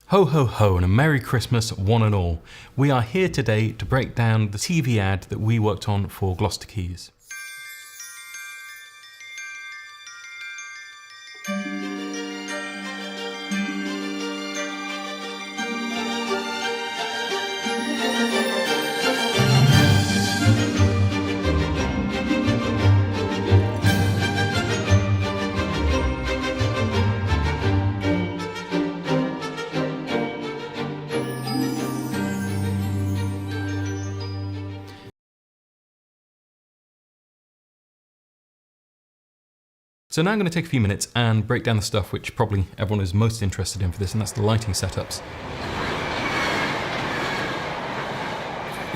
Ho ho ho and a Merry Christmas one and all. We are here today to break down the TV ad that we worked on for Gloucester Keys. So now I'm going to take a few minutes and break down the stuff which probably everyone is most interested in for this, and that's the lighting setups.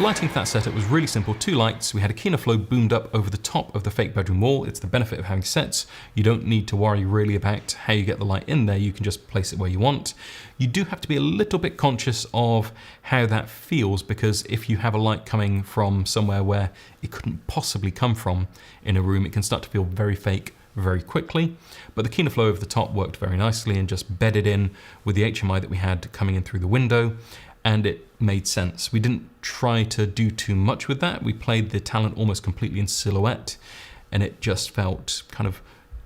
Lighting for that setup was really simple. 2 lights. We had a Kino flow boomed up over the top of the fake bedroom wall. It's the benefit of having sets. You don't need to worry really about how you get the light in there. You can just place it where you want. You do have to be a little bit conscious of how that feels, because if you have a light coming from somewhere where it couldn't possibly come from in a room, it can start to feel very fake very quickly. But the Kino flow over the top worked very nicely and just bedded in with the HMI that we had coming in through the window, and it made sense. We didn't try to do too much with that. We played the talent almost completely in silhouette, and it just felt kind of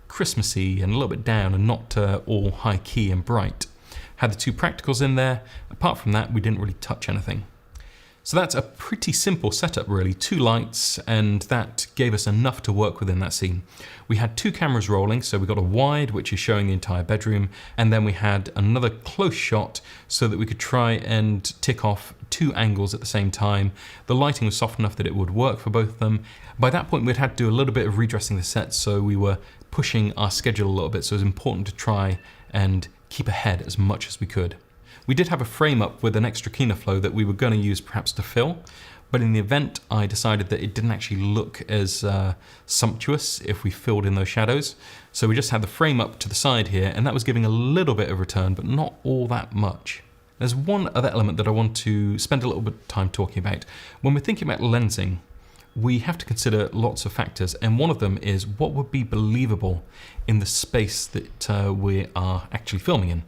Christmassy and a little bit down and not all high key and bright. Had the 2 practicals in there. Apart from that, we didn't really touch anything. So that's a pretty simple setup really, 2 lights, and that gave us enough to work with in that scene. We had 2 cameras rolling, so we got a wide which is showing the entire bedroom, and then we had another close shot so that we could try and tick off 2 angles at the same time. The lighting was soft enough that it would work for both of them. By that point we'd had to do a little bit of redressing the set, so we were pushing our schedule a little bit, so it was important to try and keep ahead as much as we could. We did have a frame up with an extra Kino flow that we were going to use perhaps to fill, but in the event I decided that it didn't actually look as sumptuous if we filled in those shadows. So we just had the frame up to the side here, and that was giving a little bit of return, but not all that much. There's one other element that I want to spend a little bit of time talking about. When we're thinking about lensing, we have to consider lots of factors, and one of them is what would be believable in the space that we are actually filming in.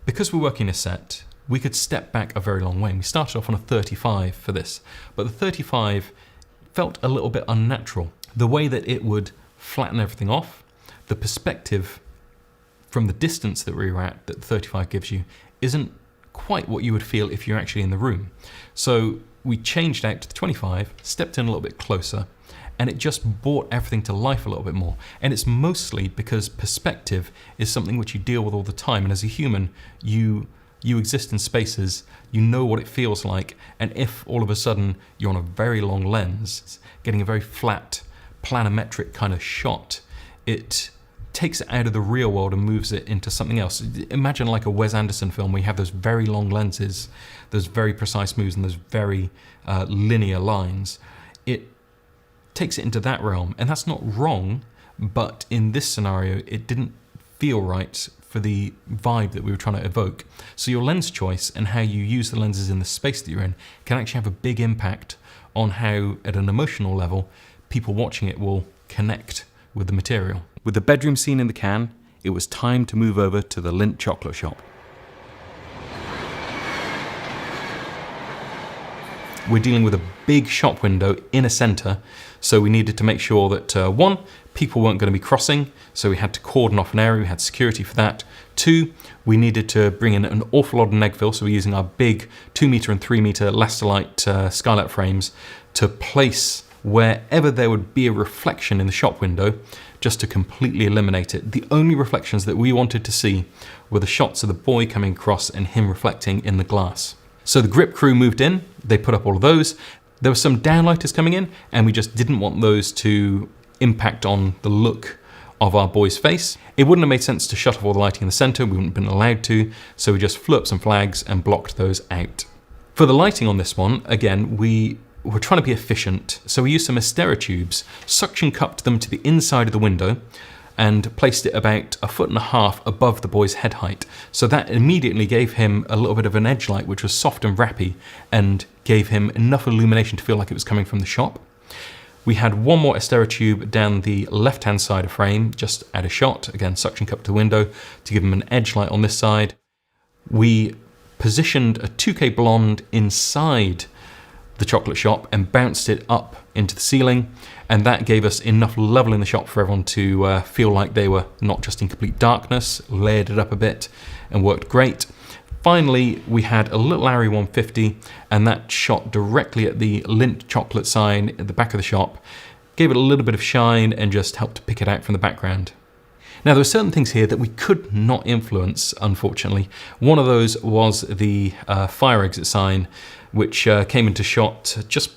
Because we're working a set, we could step back a very long way. We started off on a 35 for this, but the 35 felt a little bit unnatural. The way that it would flatten everything off, the perspective from the distance that we were at that the 35 gives you isn't quite what you would feel if you're actually in the room. So we changed out to the 25, stepped in a little bit closer, and it just brought everything to life a little bit more. And it's mostly because perspective is something which you deal with all the time. And as a human, you exist in spaces, you know what it feels like. And if all of a sudden you're on a very long lens, getting a very flat, planimetric kind of shot, it takes it out of the real world and moves it into something else. Imagine like a Wes Anderson film where you have those very long lenses, those very precise moves, and those very linear lines. It takes it into that realm, and that's not wrong, but in this scenario it didn't feel right for the vibe that we were trying to evoke. So your lens choice and how you use the lenses in the space that you're in can actually have a big impact on how, at an emotional level, people watching it will connect with the material. With the bedroom scene in the can, it was time to move over to the Lindt chocolate shop. We're dealing with a big shop window in a centre, so we needed to make sure that 1, people weren't going to be crossing, so we had to cordon off an area, we had security for that. 2, we needed to bring in an awful lot of neg fill, so we're using our big 2 metre and 3 metre Lastalite skylight frames to place wherever there would be a reflection in the shop window, just to completely eliminate it. The only reflections that we wanted to see were the shots of the boy coming across and him reflecting in the glass. So the grip crew moved in, they put up all of those. There were some downlighters coming in, and we just didn't want those to impact on the look of our boy's face. It wouldn't have made sense to shut off all the lighting in the center, we wouldn't have been allowed to, so we just flew up some flags and blocked those out. For the lighting on this one, again, we were trying to be efficient, so we used some Astera tubes, suction cupped them to the inside of the window, and placed it about 1.5 foot above the boy's head height. So that immediately gave him a little bit of an edge light, which was soft and wrappy, and gave him enough illumination to feel like it was coming from the shop. We had one more Astera tube down the left-hand side of frame, just at a shot, again suction cup to the window, to give him an edge light on this side. We positioned a 2K blonde inside the chocolate shop and bounced it up into the ceiling, and that gave us enough level in the shop for everyone to feel like they were not just in complete darkness, layered it up a bit and worked great. Finally, we had a little Arri 150, and that shot directly at the Lindt chocolate sign at the back of the shop, gave it a little bit of shine and just helped pick it out from the background. Now, there were certain things here that we could not influence, unfortunately. One of those was the fire exit sign, which came into shot just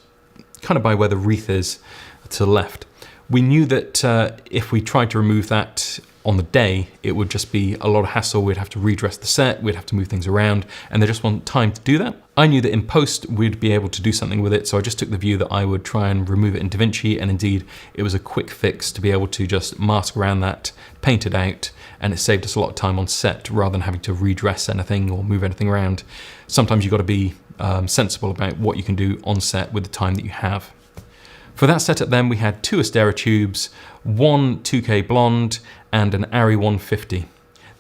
kind of by where the wreath is to the left. We knew that if we tried to remove that on the day, it would just be a lot of hassle. We'd have to redress the set, we'd have to move things around, and there just wasn't time to do that. I knew that in post we'd be able to do something with it, so I just took the view that I would try and remove it in DaVinci, and indeed it was a quick fix to be able to just mask around that, paint it out, and it saved us a lot of time on set rather than having to redress anything or move anything around. Sometimes you've got to be sensible about what you can do on set with the time that you have. For that setup then, we had 2 Astera tubes, 1 2K blonde, and an Arri 150.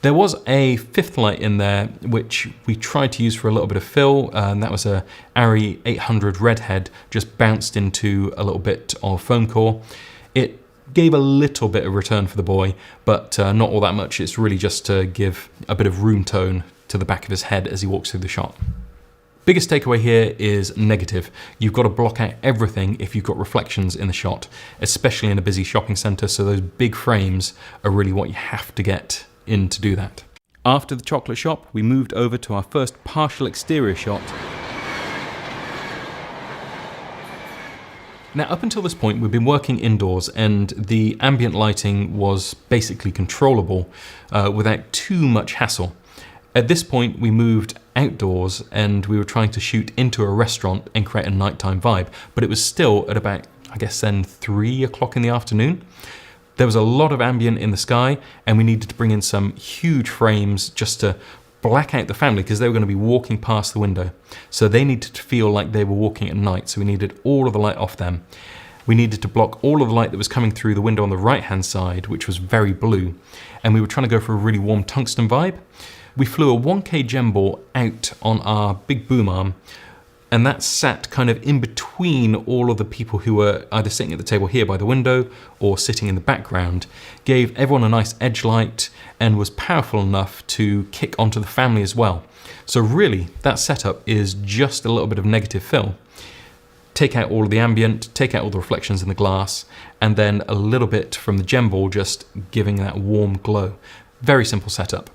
There was a 5th light in there, which we tried to use for a little bit of fill, and that was a Arri 800 redhead, just bounced into a little bit of foam core. It gave a little bit of return for the boy, but not all that much. It's really just to give a bit of room tone to the back of his head as he walks through the shot. Biggest takeaway here is negative. You've got to block out everything if you've got reflections in the shot, especially in a busy shopping centre, so those big frames are really what you have to get in to do that. After the chocolate shop, we moved over to our first partial exterior shot. Now, up until this point, we've been working indoors, and the ambient lighting was basically controllable without too much hassle. At this point, we moved outdoors and we were trying to shoot into a restaurant and create a nighttime vibe, but it was still at about, I guess then, 3 o'clock in the afternoon. There was a lot of ambient in the sky, and we needed to bring in some huge frames just to black out the family because they were going to be walking past the window. So they needed to feel like they were walking at night, so we needed all of the light off them. We needed to block all of the light that was coming through the window on the right-hand side, which was very blue, and we were trying to go for a really warm tungsten vibe. We flew a 1K Jemball out on our big boom arm, and that sat kind of in between all of the people who were either sitting at the table here by the window or sitting in the background, gave everyone a nice edge light, and was powerful enough to kick onto the family as well. So really, that setup is just a little bit of negative fill. Take out all of the ambient, take out all the reflections in the glass, and then a little bit from the Jemball just giving that warm glow. Very simple setup.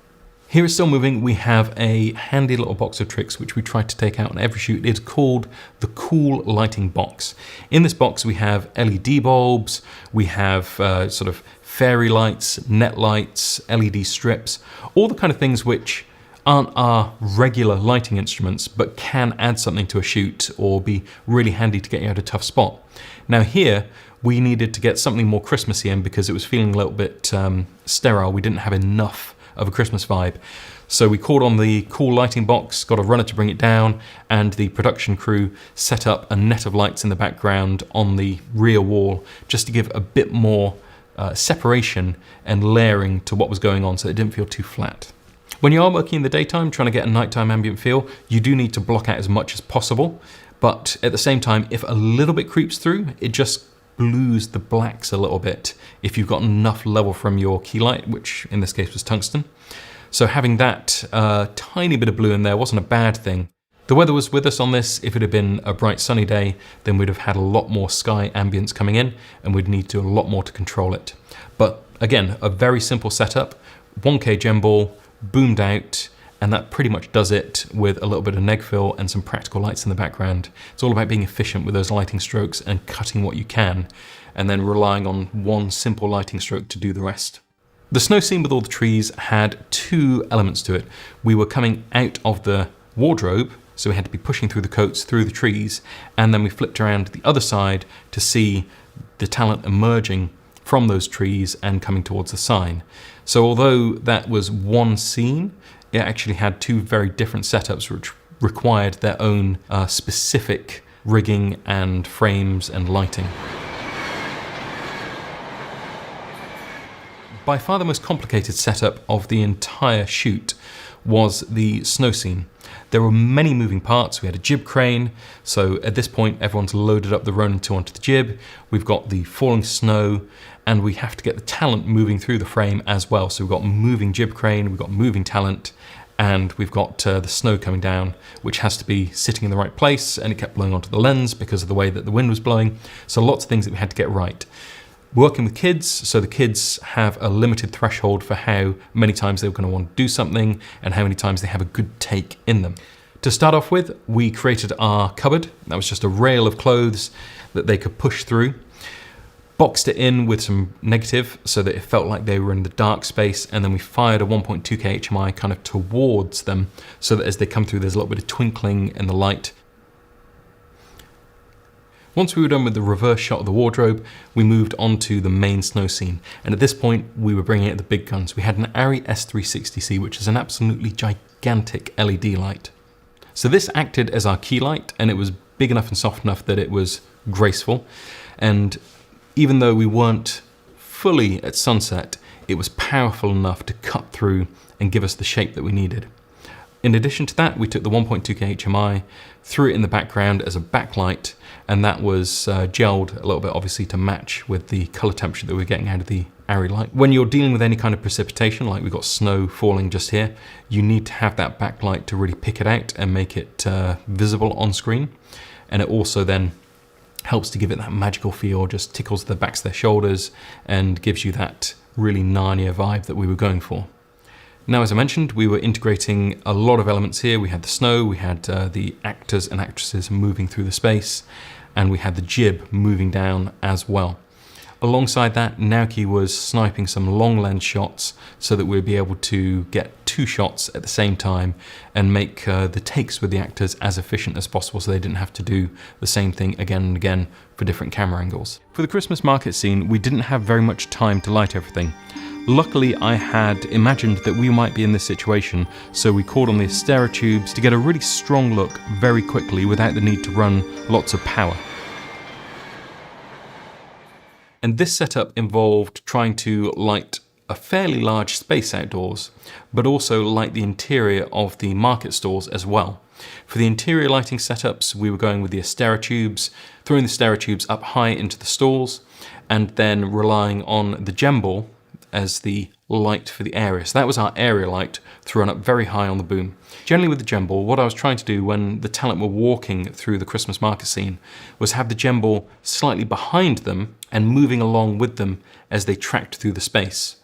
Here it's still moving. We have a handy little box of tricks which we tried to take out on every shoot. It's called the Cool Lighting Box. In this box we have LED bulbs, we have sort of fairy lights, net lights, LED strips, all the kind of things which aren't our regular lighting instruments but can add something to a shoot or be really handy to get you out a tough spot. Now here we needed to get something more Christmassy in because it was feeling a little bit sterile. We didn't have enough of a Christmas vibe. So we called on the Cool Lighting Box, got a runner to bring it down, and the production crew set up a net of lights in the background on the rear wall just to give a bit more separation and layering to what was going on so it didn't feel too flat. When you are working in the daytime, trying to get a nighttime ambient feel, you do need to block out as much as possible, but at the same time, if a little bit creeps through, it just blues the blacks a little bit if you've got enough level from your key light, which in this case was tungsten. So having that tiny bit of blue in there wasn't a bad thing. The weather was with us on this. If it had been a bright sunny day, then we'd have had a lot more sky ambience coming in and we'd need to do a lot more to control it. But again, a very simple setup, 1K Jemball, boomed out, and that pretty much does it with a little bit of neg fill and some practical lights in the background. It's all about being efficient with those lighting strokes and cutting what you can, and then relying on one simple lighting stroke to do the rest. The snow scene with all the trees had 2 elements to it. We were coming out of the wardrobe, so we had to be pushing through the coats, through the trees, and then we flipped around to the other side to see the talent emerging from those trees and coming towards the sign. So although that was one scene, it actually had 2 very different setups which required their own specific rigging and frames and lighting. By far the most complicated setup of the entire shoot was the snow scene. There were many moving parts. We had a jib crane, so at this point everyone's loaded up the Ronin 2 onto the jib. We've got the falling snow, and we have to get the talent moving through the frame as well. So we've got moving jib crane, we've got moving talent, and we've got the snow coming down, which has to be sitting in the right place, and it kept blowing onto the lens because of the way that the wind was blowing. So lots of things that we had to get right. Working with kids, so the kids have a limited threshold for how many times they're going to want to do something and how many times they have a good take in them. To start off with, we created our cupboard. That was just a rail of clothes that they could push through. Boxed it in with some negative so that it felt like they were in the dark space, and then we fired a 1.2K HMI kind of towards them so that as they come through there's a little bit of twinkling in the light. Once we were done with the reverse shot of the wardrobe, we moved on to the main snow scene, and at this point we were bringing out the big guns. We had an Arri S360C, which is an absolutely gigantic LED light. So this acted as our key light, and it was big enough and soft enough that it was graceful, and even though we weren't fully at sunset, it was powerful enough to cut through and give us the shape that we needed. In addition to that, we took the 1.2K HMI, threw it in the background as a backlight, and that was gelled a little bit, obviously, to match with the color temperature that we're getting out of the Arri light. When you're dealing with any kind of precipitation, like we've got snow falling just here, you need to have that backlight to really pick it out and make it visible on screen. And it also then helps to give it that magical feel, just tickles the backs of their shoulders and gives you that really Narnia vibe that we were going for. Now, as I mentioned, we were integrating a lot of elements here. We had the snow, we had the actors and actresses moving through the space, and we had the jib moving down as well. Alongside that, Naoki was sniping some long lens shots so that we'd be able to get 2 shots at the same time and make the takes with the actors as efficient as possible so they didn't have to do the same thing again and again for different camera angles. For the Christmas market scene, we didn't have very much time to light everything. Luckily, I had imagined that we might be in this situation, so we called on the Astera tubes to get a really strong look very quickly without the need to run lots of power. And this setup involved trying to light a fairly large space outdoors, but also light the interior of the market stalls as well. For the interior lighting setups, we were going with the Astera tubes, throwing the Astera tubes up high into the stalls, and then relying on the Jemball as the light for the area. So that was our area light thrown up very high on the boom. Generally with the Jemball, what I was trying to do when the talent were walking through the Christmas market scene was have the Jemball slightly behind them and moving along with them as they tracked through the space.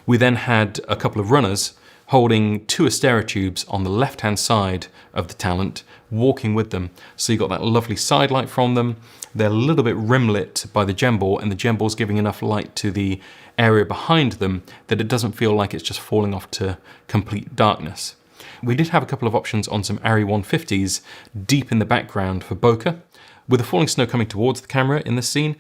We then had a couple of runners holding 2 Astera tubes on the left-hand side of the talent, walking with them. So you got that lovely side light from them. They're a little bit rim-lit by the Jemball, and the Jemball's giving enough light to the area behind them that it doesn't feel like it's just falling off to complete darkness. We did have a couple of options on some Arri 150s deep in the background for bokeh. With the falling snow coming towards the camera in this scene,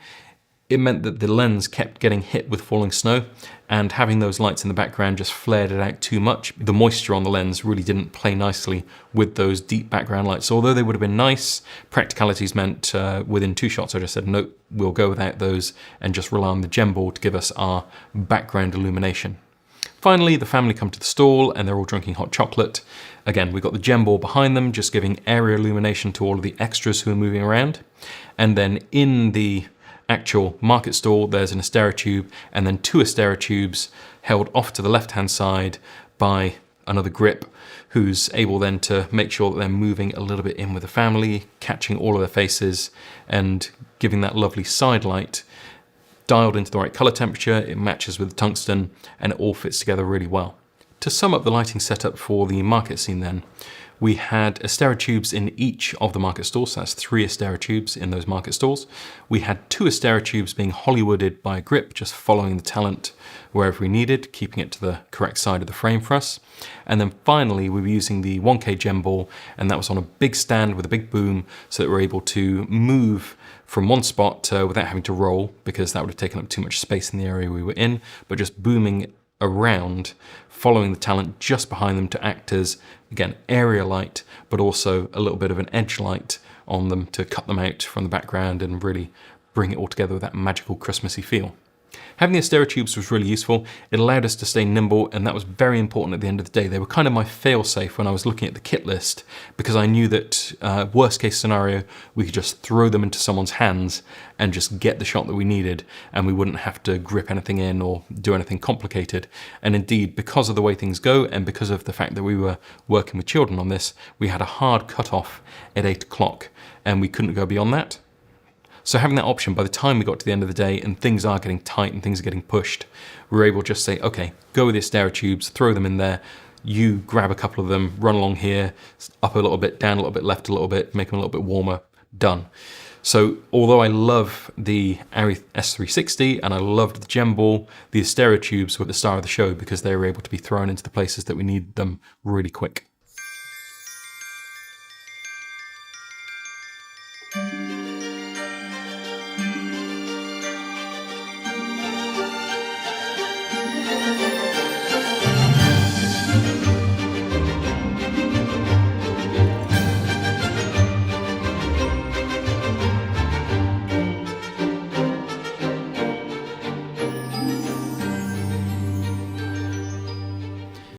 it meant that the lens kept getting hit with falling snow, and having those lights in the background just flared it out too much. The moisture on the lens really didn't play nicely with those deep background lights. So although they would have been nice, practicalities meant within 2 shots I just said, nope, we'll go without those and just rely on the Jemball to give us our background illumination. Finally, the family come to the stall and they're all drinking hot chocolate. Again, we've got the Jemball behind them, just giving area illumination to all of the extras who are moving around. And then in the actual market stall, there's an Astera tube and then 2 Astera tubes held off to the left-hand side by another grip who's able then to make sure that they're moving a little bit in with the family, catching all of their faces and giving that lovely side light dialed into the right color temperature. It matches with the tungsten and it all fits together really well. To sum up the lighting setup for the market scene then, we had Astera tubes in each of the market stalls, so that's 3 Astera tubes in those market stalls. We had 2 Astera tubes being Hollywooded by a grip, just following the talent wherever we needed, keeping it to the correct side of the frame for us. And then finally, we were using the 1K Jemball, and that was on a big stand with a big boom, so that we're able to move from one spot without having to roll, because that would have taken up too much space in the area we were in, but just booming around, following the talent just behind them to act as, again, area light, but also a little bit of an edge light on them to cut them out from the background and really bring it all together with that magical Christmassy feel. Having the Astera tubes was really useful. It allowed us to stay nimble, and that was very important at the end of the day. They were kind of my fail-safe when I was looking at the kit list, because I knew that worst case scenario, we could just throw them into someone's hands and just get the shot that we needed, and we wouldn't have to grip anything in or do anything complicated. And indeed, because of the way things go, and because of the fact that we were working with children on this, we had a hard cut-off at 8 o'clock, and we couldn't go beyond that. So having that option, by the time we got to the end of the day and things are getting tight and things are getting pushed, we were able to just say, okay, go with the Astera tubes, throw them in there, you grab a couple of them, run along here, up a little bit, down a little bit, left a little bit, make them a little bit warmer, done. So although I love the Arri S360 and I loved the Jemball, the Astera tubes were the star of the show because they were able to be thrown into the places that we needed them really quick.